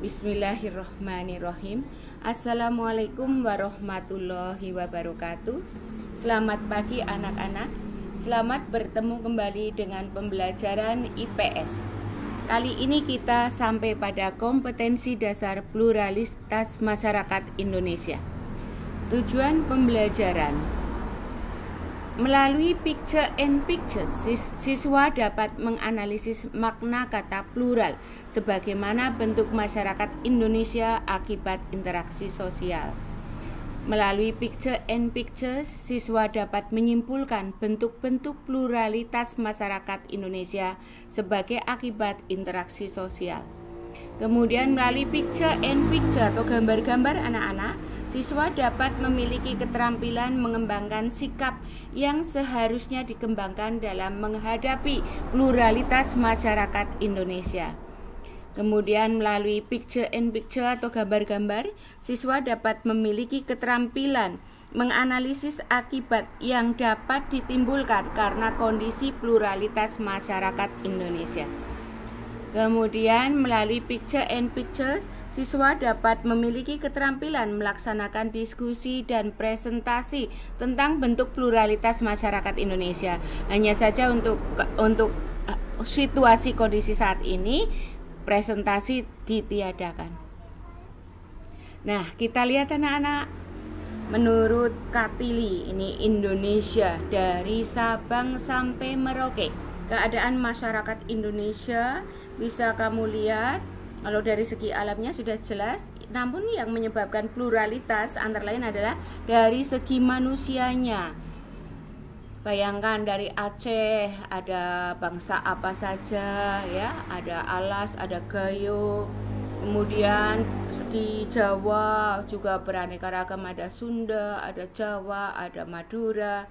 Bismillahirrohmanirrohim. Assalamualaikum warahmatullahi wabarakatuh. Selamat pagi anak-anak. Selamat bertemu kembali dengan pembelajaran IPS. Kali ini kita sampai pada kompetensi dasar pluralitas masyarakat Indonesia. Tujuan pembelajaran: melalui picture and pictures, siswa dapat menganalisis makna kata plural sebagaimana bentuk masyarakat Indonesia akibat interaksi sosial. Melalui picture and pictures, siswa dapat menyimpulkan bentuk-bentuk pluralitas masyarakat Indonesia sebagai akibat interaksi sosial. Kemudian melalui picture and picture atau gambar-gambar anak-anak, siswa dapat memiliki keterampilan mengembangkan sikap yang seharusnya dikembangkan dalam menghadapi pluralitas masyarakat Indonesia. Kemudian melalui picture and picture atau gambar-gambar, siswa dapat memiliki keterampilan menganalisis akibat yang dapat ditimbulkan karena kondisi pluralitas masyarakat Indonesia. Kemudian melalui picture and pictures, siswa dapat memiliki keterampilan melaksanakan diskusi dan presentasi tentang bentuk pluralitas masyarakat Indonesia. Hanya saja untuk situasi kondisi saat ini, presentasi ditiadakan. Nah, kita lihat anak-anak. Menurut Katili, ini Indonesia dari Sabang sampai Merauke. Keadaan masyarakat Indonesia bisa kamu lihat. Kalau dari segi alamnya sudah jelas, namun yang menyebabkan pluralitas antara lain adalah dari segi manusianya. Bayangkan dari Aceh ada bangsa apa saja ya, ada Alas, ada Gayo. Kemudian di Jawa juga beraneka ragam, ada Sunda, ada Jawa, ada Madura.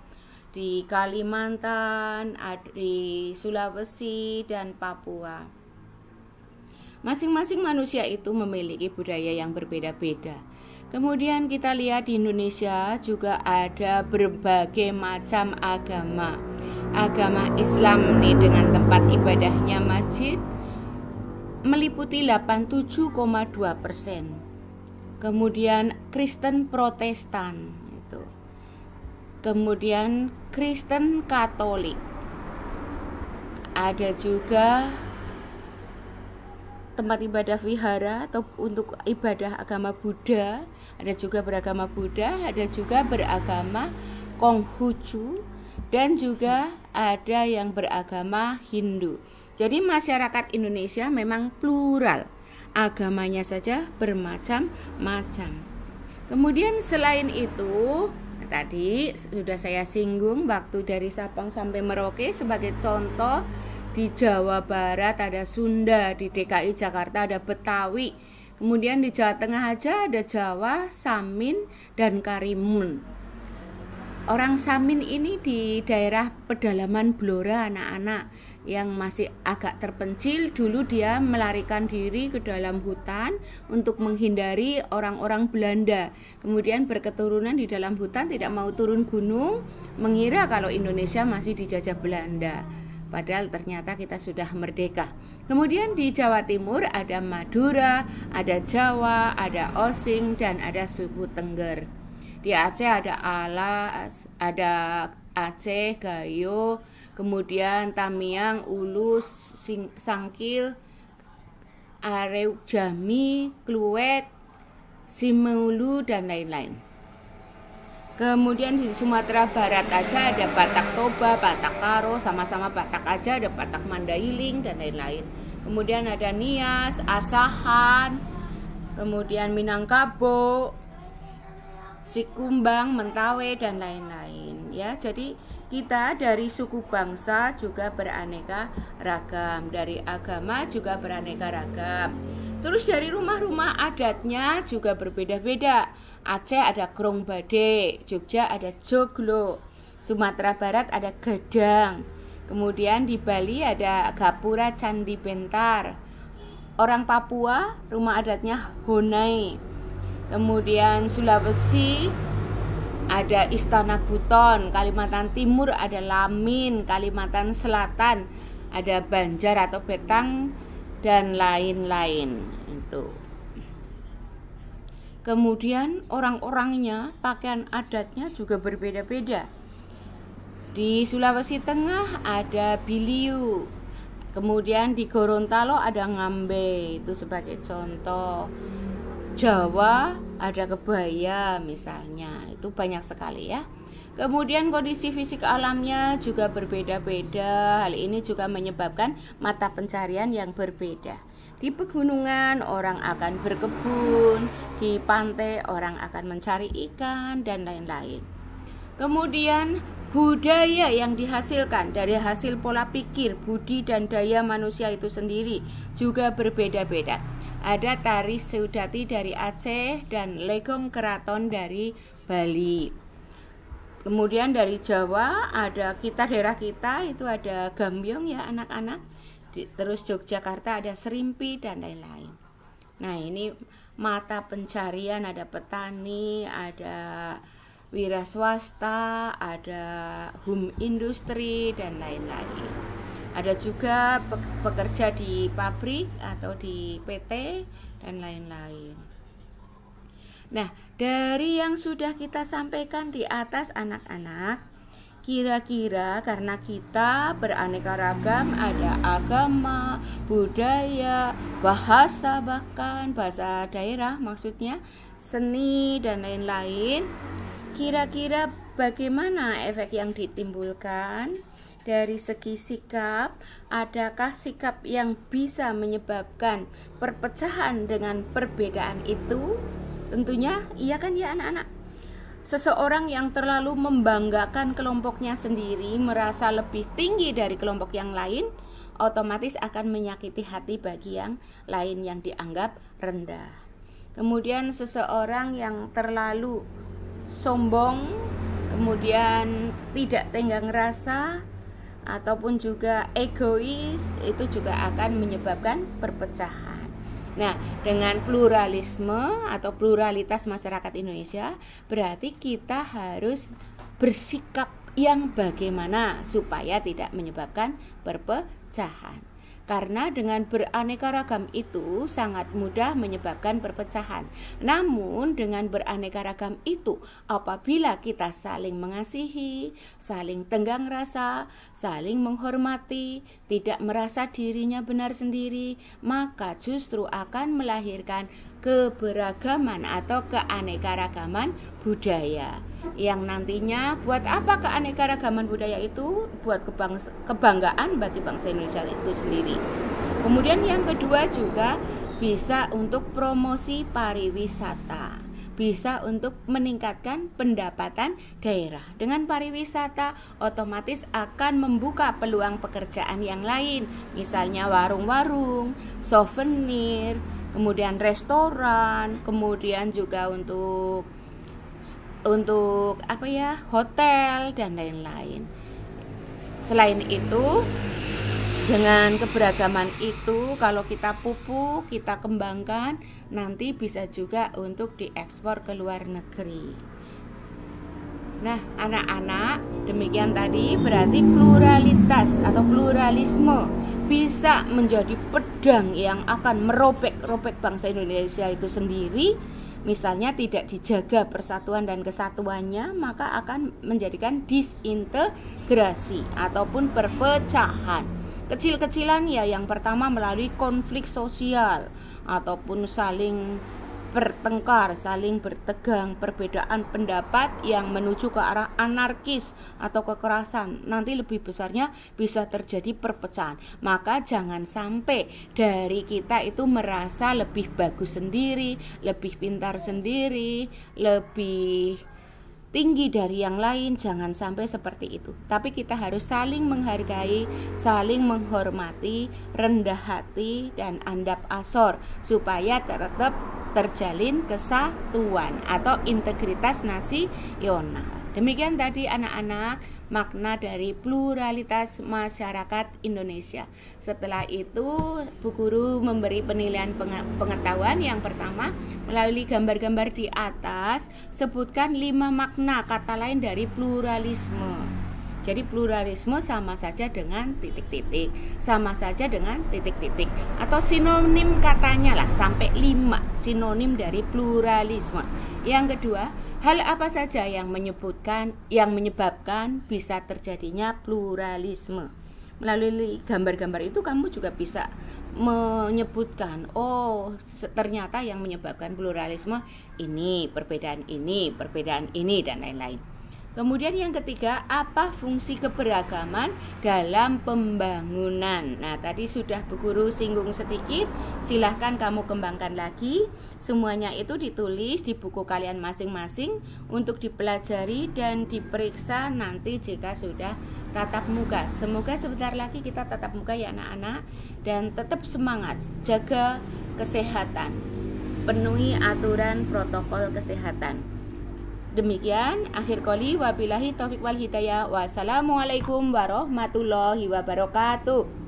Di Kalimantan, di Sulawesi, dan Papua. Masing-masing manusia itu memiliki budaya yang berbeda-beda. Kemudian kita lihat di Indonesia juga ada berbagai macam agama. Agama Islam nih dengan tempat ibadahnya masjid meliputi 87,2%. Kemudian Kristen Protestan. Kemudian Kristen Katolik. Ada juga tempat ibadah vihara atau untuk ibadah agama Buddha, ada juga beragama Buddha, ada juga beragama Konghucu, dan juga ada yang beragama Hindu. Jadi masyarakat Indonesia memang plural, agamanya saja bermacam-macam. Kemudian selain itu, tadi sudah saya singgung waktu dari Sabang sampai Merauke sebagai contoh. Di Jawa Barat ada Sunda, di DKI Jakarta ada Betawi, kemudian di Jawa Tengah aja ada Jawa, Samin, dan Karimun. Orang Samin ini di daerah pedalaman Blora anak-anak yang masih agak terpencil. Dulu dia melarikan diri ke dalam hutan untuk menghindari orang-orang Belanda. Kemudian berketurunan di dalam hutan, tidak mau turun gunung, mengira kalau Indonesia masih dijajah Belanda. Padahal ternyata kita sudah merdeka. Kemudian di Jawa Timur ada Madura, ada Jawa, ada Osing, dan ada suku Tengger. Di Aceh ada Alas, ada Aceh, Gayo, kemudian Tamiang, Ulus, Sangkil, Areuk Jami, Kluwet, Simelu, dan lain-lain. Kemudian di Sumatera Barat aja ada Batak Toba, Batak Karo, sama-sama Batak aja, ada Batak Mandailing, dan lain-lain. Kemudian ada Nias, Asahan, kemudian Minangkabau, Sikumbang, Mentawai, dan lain-lain ya. Jadi kita dari suku bangsa juga beraneka ragam, dari agama juga beraneka ragam. Terus dari rumah-rumah adatnya juga berbeda-beda. Aceh ada Krong Bade, Jogja ada Joglo, Sumatera Barat ada Gadang. Kemudian di Bali ada Gapura Candi Bentar. Orang Papua rumah adatnya Honai. Kemudian Sulawesi ada Istana Buton, Kalimantan Timur ada Lamin, Kalimantan Selatan ada Banjar atau Betang, dan lain-lain. Itu Kemudian orang-orangnya, pakaian adatnya juga berbeda-beda. Di Sulawesi Tengah ada biliu, kemudian di Gorontalo ada ngambe, itu sebagai contoh. Jawa ada kebaya misalnya, itu banyak sekali ya. Kemudian kondisi fisik alamnya juga berbeda-beda. Hal ini juga menyebabkan mata pencarian yang berbeda. Di pegunungan orang akan berkebun, di pantai orang akan mencari ikan dan lain-lain. Kemudian budaya yang dihasilkan dari hasil pola pikir, budi dan daya manusia itu sendiri juga berbeda-beda. Ada tari Seudati dari Aceh dan Legong Keraton dari Bali. Kemudian dari Jawa ada daerah kita itu ada Gambyong ya anak-anak. Terus Yogyakarta ada serimpi dan lain-lain. Nah ini mata pencarian, ada petani, ada wira swasta, ada home industri dan lain-lain. Ada juga pekerja di pabrik atau di PT dan lain-lain. Nah dari yang sudah kita sampaikan di atas anak-anak, kira-kira karena kita beraneka ragam, ada agama, budaya, bahasa, bahkan bahasa daerah maksudnya, seni dan lain-lain. Kira-kira bagaimana efek yang ditimbulkan? Dari segi sikap, adakah sikap yang bisa menyebabkan perpecahan dengan perbedaan itu? Tentunya iya kan ya anak-anak? Seseorang yang terlalu membanggakan kelompoknya sendiri, merasa lebih tinggi dari kelompok yang lain, otomatis akan menyakiti hati bagi yang lain yang dianggap rendah. Kemudian seseorang yang terlalu sombong, kemudian tidak tenggang rasa, ataupun juga egois, itu juga akan menyebabkan perpecahan. Nah, dengan pluralisme atau pluralitas masyarakat Indonesia, berarti kita harus bersikap yang bagaimana supaya tidak menyebabkan perpecahan. Karena dengan beraneka ragam itu sangat mudah menyebabkan perpecahan. Namun dengan beraneka ragam itu, apabila kita saling mengasihi, saling tenggang rasa, saling menghormati, tidak merasa dirinya benar sendiri, maka justru akan melahirkan keberagaman atau keanekaragaman budaya. Yang nantinya buat apa keanekaragaman budaya itu? Buat kebanggaan bagi bangsa Indonesia itu sendiri. Kemudian yang kedua juga bisa untuk promosi pariwisata, bisa untuk meningkatkan pendapatan daerah. Dengan pariwisata otomatis akan membuka peluang pekerjaan yang lain, misalnya warung-warung, souvenir, kemudian restoran, kemudian juga untuk hotel dan lain-lain. Selain itu, dengan keberagaman itu kalau kita pupuk, kita kembangkan, nanti bisa juga untuk diekspor ke luar negeri. Nah, anak-anak, demikian tadi berarti pluralitas atau pluralisme bisa menjadi pedang yang akan merobek-robek bangsa Indonesia itu sendiri. Misalnya tidak dijaga persatuan dan kesatuannya, maka akan menjadikan disintegrasi ataupun perpecahan. Kecil-kecilan ya, yang pertama melalui konflik sosial ataupun saling bertengkar, saling bertegang, perbedaan pendapat yang menuju ke arah anarkis atau kekerasan. Nanti lebih besarnya bisa terjadi perpecahan. Maka jangan sampai dari kita itu merasa lebih bagus sendiri, lebih pintar sendiri, lebih tinggi dari yang lain. Jangan sampai seperti itu. Tapi kita harus saling menghargai, saling menghormati, rendah hati dan andap asor supaya tetap terjalin kesatuan atau integritas nasional. Demikian tadi anak-anak makna dari pluralitas masyarakat Indonesia. Setelah itu Bu Guru memberi penilaian pengetahuan. Yang pertama, melalui gambar-gambar di atas sebutkan 5 makna kata lain dari pluralisme. Jadi pluralisme sama saja dengan titik-titik, sama saja dengan titik-titik, atau sinonim katanya lah sampai 5 sinonim dari pluralisme. Yang kedua, hal apa saja yang menyebabkan bisa terjadinya pluralisme. Melalui gambar-gambar itu kamu juga bisa menyebutkan, oh ternyata yang menyebabkan pluralisme ini, perbedaan ini, dan lain-lain. Kemudian yang ketiga, apa fungsi keberagaman dalam pembangunan? Nah, tadi sudah Bu Guru singgung sedikit, silahkan kamu kembangkan lagi. Semuanya itu ditulis di buku kalian masing-masing untuk dipelajari dan diperiksa nanti jika sudah tatap muka. Semoga sebentar lagi kita tatap muka ya anak-anak, dan tetap semangat, jaga kesehatan, penuhi aturan protokol kesehatan. Demikian akhir qoli, wabillahi taufiq wal hidayah. Wassalamualaikum warahmatullahi wabarakatuh.